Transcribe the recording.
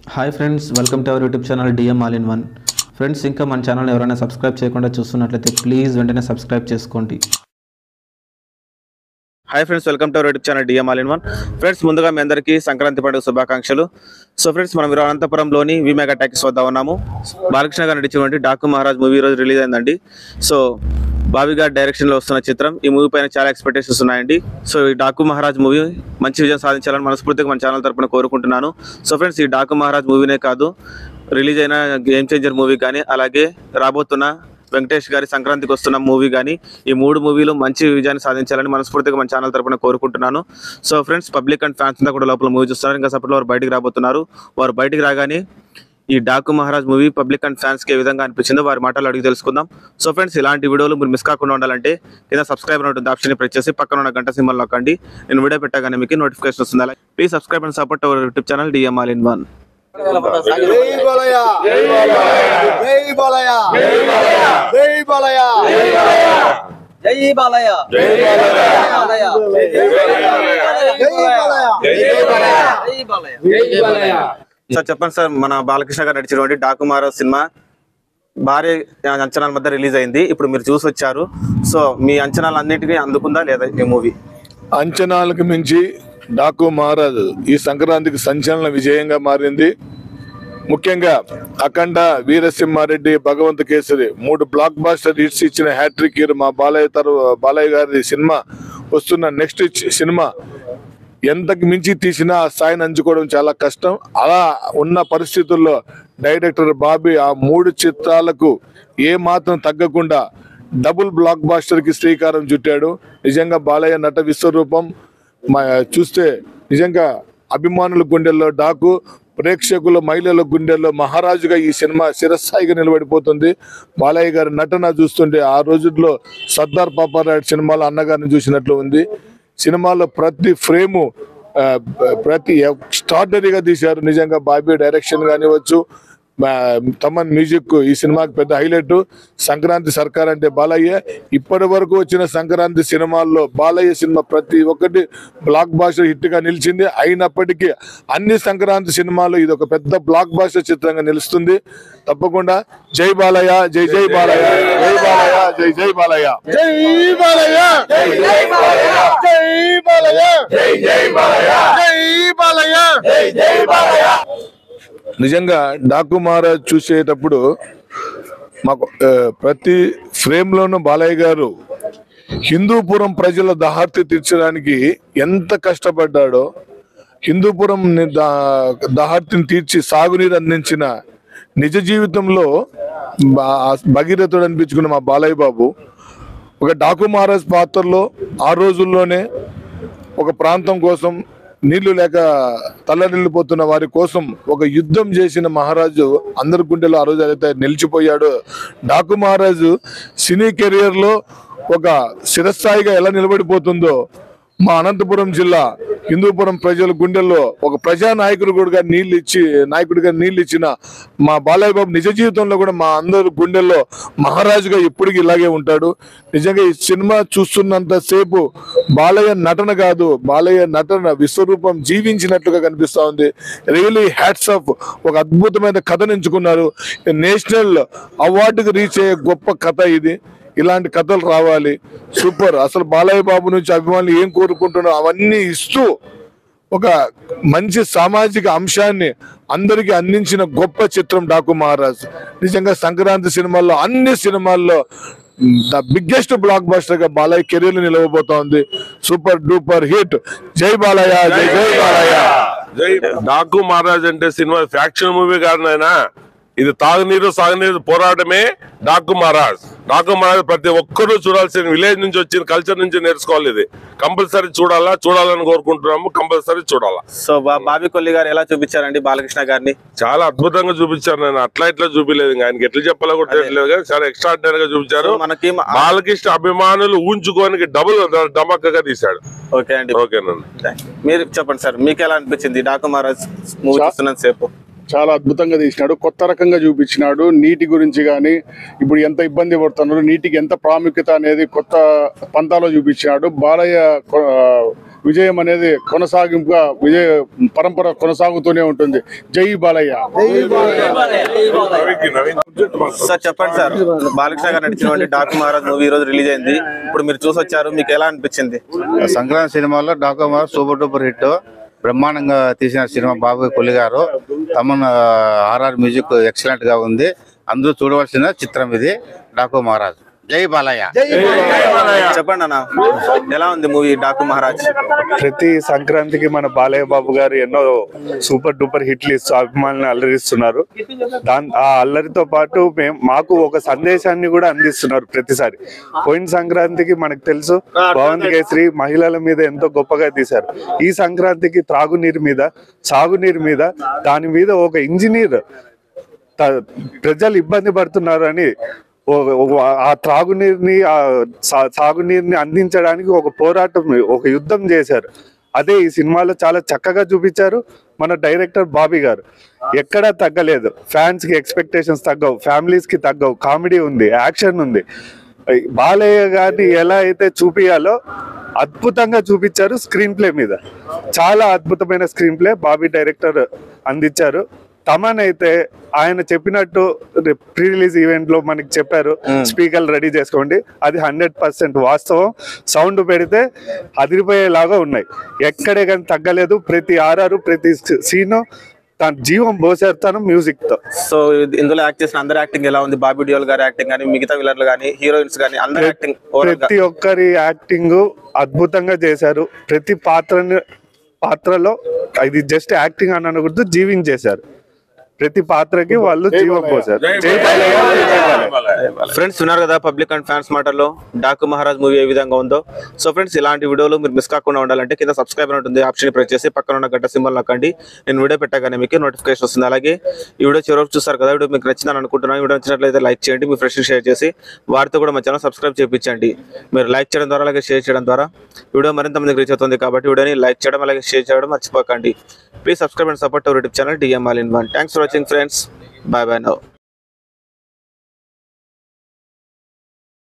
Hi friends, welcome to our YouTube channel DM all in one. Friends, ఇంకా మన channel ఎవరైనా subscribe చేయకుండా చూస్తున్నట్లయితే ప్లీజ్ వెంటనే సబ్స్క్రైబ్ చేసుకోండి. Hi friends, welcome to our YouTube channel DM all in one. Friends, ముందుగా మీ అందరికీ సంక్రాంతి పండుగ శుభాకాంక్షలు. సో ఫ్రెండ్స్, మనం ఈరోజు అనంతపురంలోని వి మెగా టాకీస్ వద్ద ఉన్నాము. బాలకృష్ణ గారు నటించినటువంటి డాకు మహారాజ్ మూవీ ఈరోజు రిలీజ్ అయిందండి. సో బాబీ గారి డైరెక్షన్లో వస్తున్న చిత్రం. ఈ మూవీ పైన చాలా ఎక్స్పెక్టేషన్స్ ఉన్నాయండి. సో ఈ డాకు మహారాజ్ మూవీ మంచి విజయం సాధించాలని మనస్ఫూర్తిగా మన ఛానల్ తరపున కోరుకుంటున్నాను. సో ఫ్రెండ్స్, ఈ డాకు మహారాజ్ మూవీనే కాదు, రిలీజ్ అయిన గేమ్ చేంజర్ మూవీ కానీ, అలాగే రాబోతున్న వెంకటేష్ గారి సంక్రాంతికి వస్తున్న మూవీ కానీ, ఈ మూడు మూవీలు మంచి విజయాన్ని సాధించాలని మనస్ఫూర్తిగా మన ఛానల్ తరపున కోరుకుంటున్నాను. So friends, public and fans అంతా కూడా లోపల మూవీ చూస్తున్నారు. ఇంకా సపోర్ట్లో వారు బయటికి రాబోతున్నారు. వారు బయటికి రాగానే ఈ Daaku Maharaj movie public and ఫ్యాన్స్కి ఏ విధంగా అనిపించిందో వారి మాటలు అడిగి తెలుసుకుందాం. సో ఫ్రెండ్స్, ఇలాంటి వీడియోలు మీరు మిస్ కాకుండా ఉండాలంటే కింద సబ్స్క్రైబ్ ఉంటుంది ఆప్షన్ ప్రెస్ చేసి పక్కన ఉన్న గంట సింబల్ నొక్కండి. నేను వీడియో పెట్టగానే మీకు నోటిఫికేషన్ వస్తుంది. Please subscribe and support our YouTube channel DM all in one. Sir చెప్పండి సార్, మన బాలకృష్ణ గారు నడిచినటువంటి డాకు మహారాజ్ సినిమా భారీ అంచనాల మధ్య రిలీజ్ అయింది. ఇప్పుడు మీరు చూసి వచ్చారు. సో మీ అంచనాలు అన్నిటికీ అందుకుందా లేదా ఈ మూవీ? అంచనాలకు మించి డాకు మహారాజ్ ఈ సంక్రాంతికి సంచలన విజయంగా మారింది. ముఖ్యంగా Akhanda, Veerasimha Reddy, Bhagavanth Kesari 3 blockbuster hits ఇచ్చిన హ్యాట్రిక్ హీరో మా బాలయ్య గారి సినిమా వస్తున్న నెక్స్ట్ సినిమా ఎంతకు మించి తీసినా ఆ స్థాయిని అంచుకోవడం చాలా కష్టం. అలా ఉన్న పరిస్థితుల్లో డైరెక్టర్ బాబీ ఆ 3 చిత్రాలకు ఏ మాత్రం తగ్గకుండా డబుల్ బ్లాక్ బాస్టర్ కి శ్రీకారం చుట్టాడు. నిజంగా బాలయ్య నట విశ్వరూపం చూస్తే నిజంగా అభిమానుల గుండెల్లో డాకు, ప్రేక్షకుల మహిళల గుండెల్లో మహారాజుగా ఈ సినిమా చిరస్థాయిగా నిలబడిపోతుంది. బాలయ్య గారి నటన చూస్తుంటే ఆ రోజుల్లో సర్దార్ పాపారాయుడు సినిమాలో అన్నగారిని చూసినట్లు ఉంది. సినిమాలో ప్రతి ఫ్రేము ప్రతి ఎక్స్ట్రాడినరీగా తీశారు. నిజంగా బాబీ డైరెక్షన్ కానివచ్చు, తమన్ మ్యూజిక్ ఈ సినిమాకి పెద్ద హైలైట్. సంక్రాంతి సర్కార్ అంటే బాలయ్య. ఇప్పటి వరకు వచ్చిన సంక్రాంతి సినిమాల్లో బాలయ్య సినిమా ప్రతి ఒక్కటి బ్లాక్ బాస్టర్ హిట్ గా నిలిచింది. అయినప్పటికీ అన్ని సంక్రాంతి సినిమాల్లో ఇది ఒక పెద్ద బ్లాక్ బాస్టర్ చిత్రంగా నిలుస్తుంది. తప్పకుండా జై బాలయ్య, జై జై బాలయ్య, జై బాలయ్య, జై జై బాలయ్య, జై బాలయ్య, జై జై బాలయ్య, జై బాలయ్య, జై జై బాలయ్య, జై బాలయ్య, జై జై బాలయ్య. నిజంగా డాకు మహారాజ్ చూసేటప్పుడు మాకు ప్రతి ఫ్రేమ్లోనూ బాలయ్య గారు హిందూపురం ప్రజల దహార్తి తీర్చడానికి ఎంత కష్టపడ్డాడో, హిందూపురం దహార్తిని తీర్చి సాగునీరు అందించిన నిజ జీవితంలో భగీరథుడు అనిపించుకున్న మా బాలయ్య బాబు ఒక డాకు మహారాజ్ పాత్రలో ఆ రోజుల్లోనే ఒక ప్రాంతం కోసం, నీళ్లు లేక తల్లడిల్లిపోతున్న వారి కోసం ఒక యుద్ధం చేసిన మహారాజు అందరి గుండెలో ఆ రోజు అయితే నిలిచిపోయాడు. డాకు మహారాజు సినీ కెరియర్ లో ఒక శిరస్థాయిగా ఎలా నిలబడిపోతుందో మా అనంతపురం జిల్లా హిందూపురం ప్రజల గుండెల్లో ఒక ప్రజా నాయకుడిగా నీళ్ళు ఇచ్చిన మా బాలయ్య బాబు నిజ జీవితంలో కూడా మా అందరి గుండెల్లో మహారాజుగా ఎప్పటికీ ఇలాగే ఉంటాడు. నిజంగా ఈ సినిమా చూస్తున్నంత సేపు బాలయ్య నటన కాదు, బాలయ్య నటన విశ్వరూపం జీవించినట్లుగా కనిపిస్తా ఉంది. Really hats off. ఒక అద్భుతమైన కథను ఎంచుకున్నారు. నేషనల్ అవార్డుకి రీచ్ అయ్యే గొప్ప కథ ఇది. ఇలాంటి కథలు రావాలి. సూపర్. అసలు బాలయ్య బాబు నుంచి అభిమానులు ఏం కోరుకుంటున్నారో అవన్నీ ఇస్తూ ఒక మంచి సామాజిక అంశాన్ని అందరికీ అందించిన గొప్ప చిత్రం డాకు మహారాజ్. నిజంగా సంక్రాంతి సినిమాల్లో అన్ని సినిమాల్లో ద బిగ్గెస్ట్ బ్లాక్ బస్టర్ గా బాలయ్య కెరీర్ లో నిలవబోతా ఉంది. Super duper hit. జై బాలయ్య, జై జై బాలయ్య. జై డాకు మహారాజ్ అంటే సినిమా ఫ్యాక్షన్ మూవీ కారణైనా ఇది తాగునీరు సాగునీరు పోరాటమే డాకు మహారాజ్. డాకు మహారాజ్ ప్రతి ఒక్కరూ చూడాల్సిన, విలేజ్ నుంచి వచ్చిన కల్చర్ నుంచి నేర్చుకోవాలి. ఇది కంపల్సరీ చూడాలని కోరుకుంటున్నాము. కంపల్సరీ చూడాలా. సో బాబీ కొల్లి గారు ఎలా చూపించారండి బాలకృష్ణ గారిని? చాలా అద్భుతంగా చూపించారు. నేను అట్లా ఇట్లా చూపించలేదు, ఆయనకి ఎట్లా చెప్పాలో కూడా తెలియలేదు, కానీ చాలా ఎక్స్ట్రాడినరీగా చూపించారు. మనకి బాలకృష్ణ అభిమానులు ఊంచుకోనికి డబుల్ ధమాకాగా తీశాడు. ఓకే అండి, ఓకేనండి. మీరు చెప్పండి సార్, మీకు ఎలా అనిపించింది డాకు మహారాజ్ మూవీ చూస్తున్నంత సేపు? చాలా అద్భుతంగా తీసినాడు. కొత్త రకంగా చూపించినాడు. నీటి గురించి కానీ ఇప్పుడు ఎంత ఇబ్బంది పడుతున్నారు, నీటికి ఎంత ప్రాముఖ్యత అనేది కొత్త పంతాలో చూపించినాడు. బాలయ్య విజయం అనేది కొనసాగింపుగా పరంపర కొనసాగుతూనే ఉంటుంది. జై బాలయ్య. సార్ చెప్పండి సార్, బాలకృష్ణ గారు నడిచినటువంటి డాకు మహారాజ్ మూవీ ఈ రోజు రిలీజ్ అయింది. ఇప్పుడు మీరు చూసి వచ్చారు, మీకు ఎలా అనిపించింది? సంక్రాంతి సినిమాలో Daaku Maharaj super duper hit. బ్రహ్మాండంగా తీసిన సినిమా. బాబు కొల్లి గారు తమన్ ఆర్ఆర్ మ్యూజిక్ ఎక్సలెంట్ గా ఉంది. అందరూ చూడవలసిన చిత్రం ఇది డాకు మహారాజ్. జై బాలయ్య. చెప్పండి అన్న, ఎలా ఉంది మూవీ డాకు మహారాజ్? ప్రతి సంక్రాంతికి మన బాలయ్య బాబు గారు ఎన్నో సూపర్ డూపర్ హిట్లు ఇస్తూ అభిమానులను అల్లరిస్తున్నారు. ఆ అల్లరితో పాటు మాకు ఒక సందేశాన్ని కూడా అందిస్తున్నారు ప్రతిసారి. పోయిన సంక్రాంతికి మనకు తెలుసు భవంత్ కేసరి మహిళల మీద ఎంతో గొప్పగా తీశారు. ఈ సంక్రాంతికి త్రాగునీరు మీద, సాగునీరు మీద, దాని మీద ఒక ఇంజనీర్ ప్రజలు ఇబ్బంది పడుతున్నారు అని ఆ త్రాగునీరుని సాగునీరుని అందించడానికి ఒక పోరాటం, ఒక యుద్ధం చేశారు. అదే ఈ సినిమాలో చాలా చక్కగా చూపించారు మన డైరెక్టర్ బాబీ గారు. ఎక్కడా తగ్గలేదు. ఫ్యాన్స్ కి ఎక్స్పెక్టేషన్స్ తగ్గవు, ఫ్యామిలీస్ కి తగ్గవు. కామెడీ ఉంది, యాక్షన్ ఉంది. బాలయ్య గారిని ఎలా అయితే చూపియాలో అద్భుతంగా చూపించారు. స్క్రీన్ ప్లే మీద చాలా అద్భుతమైన స్క్రీన్ ప్లే బాబీ డైరెక్టర్ అందించారు. తమన్ అయితే ఆయన చెప్పినట్టు ప్రీ రిలీజ్ ఈవెంట్ లో మనకి చెప్పారు, స్పీకర్లు రెడీ చేసుకోండి. అది 100% వాస్తవం. సౌండ్ పెడితే అదిరిపోయేలాగా ఉన్నాయి. ఎక్కడే కానీ తగ్గలేదు. ప్రతి ఆర్ఆర్, ప్రతి సీను తన జీవం పోసారు తన మ్యూజిక్ తో. సో ఇందులో యాక్ట్ చేసిన అందరి యాక్టింగ్ ఎలా ఉంది? బాబీ డియోల్ గారి యాక్టింగ్ కానీ, మిగతా విలన్లు కానీ, హీరోయిన్స్ కానీ, అందరి యాక్టింగ్, ప్రతి ఒక్కరి యాక్టింగ్ అద్భుతంగా చేశారు. ప్రతి పాత్రలో ఇది జస్ట్ యాక్టింగ్ అని అనకూడదు, జీవించేశారు. ప్రతి పాత్రకి వాళ్ళు జీవం పోసారు. ఫ్రెండ్స్ విన్నారు కదా పబ్లిక్ అండ్ ఫ్యాన్స్ మాటల్లో డాకు మహారాజ్ మూవీ ఏ విధంగా ఉందో. సో ఫ్రెండ్స్ ఇలాంటి వీడియోలు మీరు మిస్ కాకుండా ఉండాలంటే కింద సబ్స్క్రైబ్ ఉంటుంది ఆప్షన్ ప్రెస్ చేసి పక్కన ఉన్న గంట సింబల్ నొక్కండి. నేను వీడియో పెట్టగానే మీకు నోటిఫికేషన్ వస్తుంది. అలాగే ఈ వీడియో చివరికి చూస్తారు కదా, వీడియో మీకు నచ్చిందని అనుకుంటున్నాను. వీడియో నచ్చినట్లయితే లైక్ చేయండి, మీ ఫ్రెండ్స్ షేర్ చేసి వారితో కూడా మా ఛానల్ సబ్స్క్రైబ్ చేయించండి. మీరు లైక్ చేయడం ద్వారా, అలాగే షేర్ చేయడం ద్వారా వీడియో మరింత మందికి రీచ్ అవుతుంది. కాబట్టి వీడియోని లైక్ చేయడం, అలాగే షేర్ చేయడం మర్చిపోకండి. Please subscribe and support our YouTube channel DMAll in 1. Thanks for watching friends. Bye bye now.